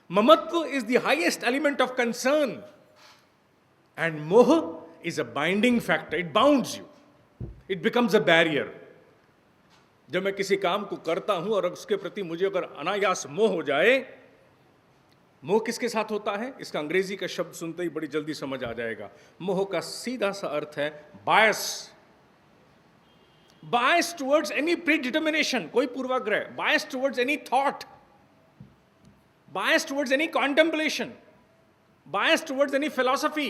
Mamatva is the highest element of concern. And moha is a binding factor. It bounds you. It becomes a barrier. जब मैं किसी काम को करता हूं और उसके प्रति मुझे अगर अनायास मोह हो जाए, मोह किसके साथ होता है? इसका अंग्रेजी का शब्द सुनते ही बड़ी जल्दी समझ आ जाएगा। मोह का सीधा सा अर्थ है बायस। बायस टुवर्ड्स एनी प्रीडिटर्मिनेशन, कोई पूर्वाग्रह, bias towards any thought, bias towards any contemplation, bias towards any philosophy,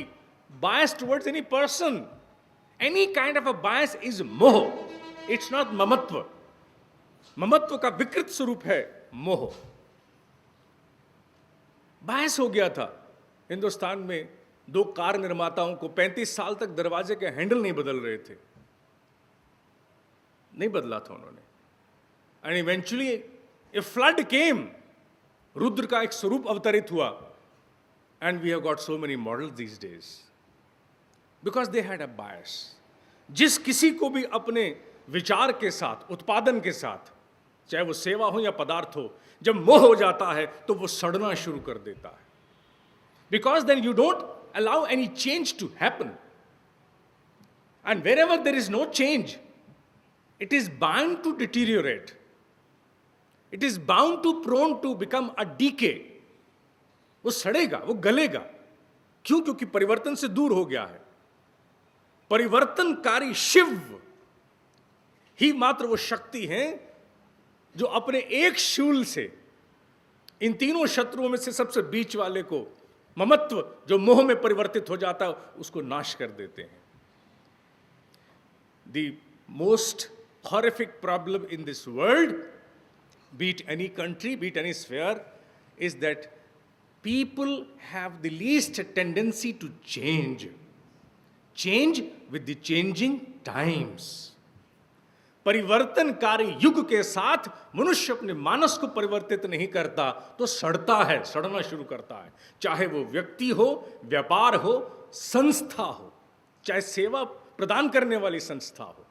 bias towards any person. Any kind of a bias is मोह. इट्स नॉट ममत्व. ममत्व का विकृत स्वरूप है मोह. बहस हो गया था हिंदुस्तान में, दो कार निर्माताओं को 35 साल तक दरवाजे के हैंडल नहीं बदल रहे थे, नहीं बदला था उन्होंने. And eventually a flood came, Rudra का एक स्वरूप अवतरित हुआ. And we have got so many models these days because they had a bias. जिस किसी को भी अपने विचार के साथ, उत्पादन के साथ, चाहे वो सेवा हो या पदार्थ हो, जब मोह हो जाता है तो वो सड़ना शुरू कर देता है. Because then you don't allow any change to happen. And wherever there is no change, it is bound to deteriorate. It is bound to prone to become a decay. वो सड़ेगा, वो गलेगा. क्यों? क्योंकि परिवर्तन से दूर हो गया है. परिवर्तनकारी शिव ही मात्र वो शक्ति है जो अपने एक शूल से इन तीनों शत्रुओं में से सबसे बीच वाले को, ममत्व, जो मोह में परिवर्तित हो जाता है, उसको नाश कर देते हैं. The most horrific problem in this world, be it any country, be it any sphere, is that people have the least tendency to change. Change with the changing times. परिवर्तनकारी युग के साथ मनुष्य अपने मानस को परिवर्तित नहीं करता तो सड़ता है, सड़ना शुरू करता है. चाहे वो व्यक्ति हो, व्यापार हो, संस्था हो, चाहे सेवा प्रदान करने वाली संस्था हो,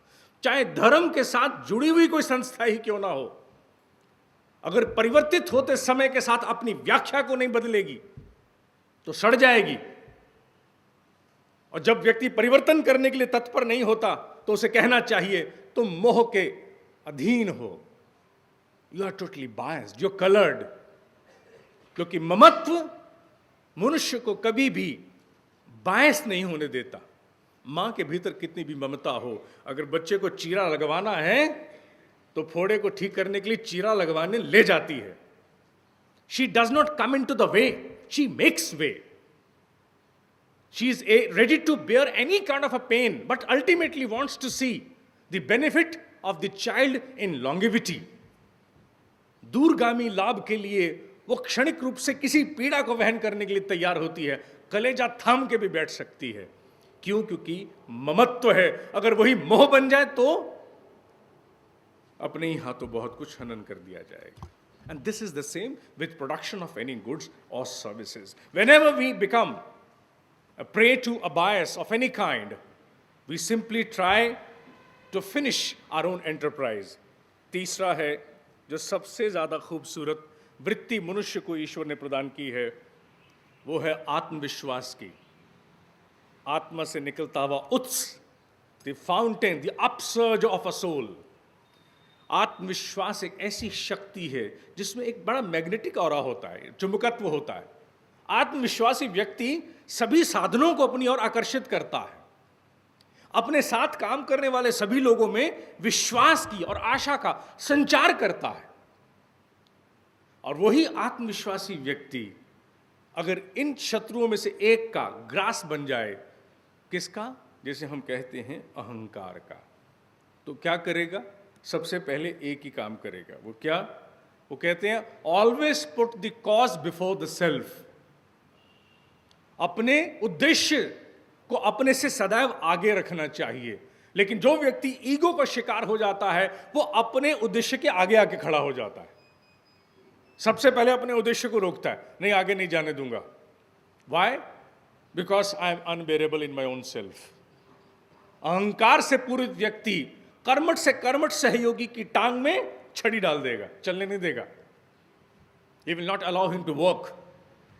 चाहे धर्म के साथ जुड़ी हुई कोई संस्था ही क्यों ना हो, अगर परिवर्तित होते समय के साथ अपनी व्याख्या को नहीं बदलेगी तो सड़ जाएगी. और जब व्यक्ति परिवर्तन करने के लिए तत्पर नहीं होता तो उसे कहना चाहिए तुम मोह के अधीन हो, you are totally biased, you are coloured. क्योंकि ममत्व मनुष्य को कभी भी बायस नहीं होने देता. मां के भीतर कितनी भी ममता हो, अगर बच्चे को चीरा लगवाना है तो फोड़े को ठीक करने के लिए चीरा लगवाने ले जाती है. She does not come in to the way, she makes way. She is ready to bear any kind of a pain, but ultimately wants to see the benefit of the child in longevity. दूरगामी लाभ के लिए वो क्षणिक रूप से किसी पीड़ा को वहन करने के लिए तैयार होती है, कलेजा थाम के भी बैठ सकती है. क्यों? क्योंकि ममत्व है. अगर वही मोह बन जाए तो अपने ही हाथों बहुत कुछ हनन कर दिया जाएगा. And this is the same with production of any goods or services. Whenever we become a prey to a bias of any kind, we simply try to finish our own enterprise. तीसरा है जो सबसे ज्यादा खूबसूरत वृत्ति मनुष्य को ईश्वर ने प्रदान की है, वो है आत्मविश्वास की. आत्मा से निकलता हुआ उत्स, the fountain, the upsurge of a soul. आत्मविश्वास एक ऐसी शक्ति है जिसमें एक बड़ा मैग्नेटिक ऑरा होता है, चुंबकत्व होता है. आत्मविश्वासी व्यक्ति सभी साधनों को अपनी ओर आकर्षित करता है. अपने साथ काम करने वाले सभी लोगों में विश्वास की और आशा का संचार करता है. और वही आत्मविश्वासी व्यक्ति अगर इन शत्रुओं में से एक का ग्रास बन जाए, किसका? जैसे हम कहते हैं अहंकार का, तो क्या करेगा? सबसे पहले एक ही काम करेगा. वो क्या? वो कहते हैं always put the cause before the self. अपने उद्देश्य को अपने से सदैव आगे रखना चाहिए. लेकिन जो व्यक्ति ईगो का शिकार हो जाता है वो अपने उद्देश्य के आगे आके खड़ा हो जाता है. सबसे पहले अपने उद्देश्य को रोकता है, नहीं आगे नहीं जाने दूंगा. Why? Because I am unbearable in my own self. अहंकार से पूरित व्यक्ति कर्मठ से कर्मठ सहयोगी की टांग में छड़ी डाल देगा, चलने नहीं देगा. He will not allow him to work.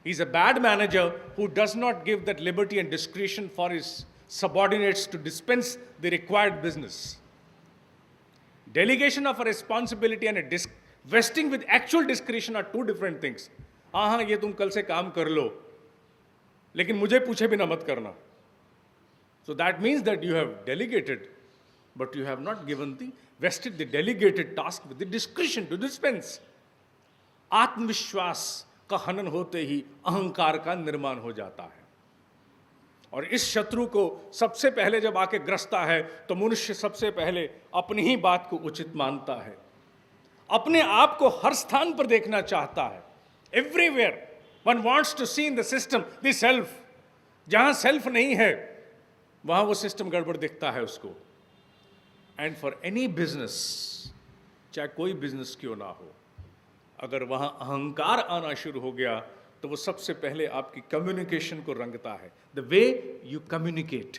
He's a bad manager who does not give that liberty and discretion for his subordinates to dispense the required business. Delegation of a responsibility and a vesting with actual discretion are two different things. हाँ ये तुम कल से काम कर लो, लेकिन मुझे पूछे बिना मत करना. So that means that you have delegated, but you have not given the vested the delegated task with the discretion to dispense. आत्मविश्वास का हनन होते ही अहंकार का निर्माण हो जाता है, और इस शत्रु को सबसे पहले जब आके ग्रसता है तो मनुष्य सबसे पहले अपनी ही बात को उचित मानता है, अपने आप को हर स्थान पर देखना चाहता है. Everywhere one wants to see in the system the self. जहां सेल्फ नहीं है वहां वो सिस्टम गड़बड़ दिखता है उसको. एंड फॉर एनी बिजनेस, चाहे कोई बिजनेस क्यों ना हो, अगर वहां अहंकार आना शुरू हो गया तो वो सबसे पहले आपकी कम्युनिकेशन को रंगता है. The way you communicate,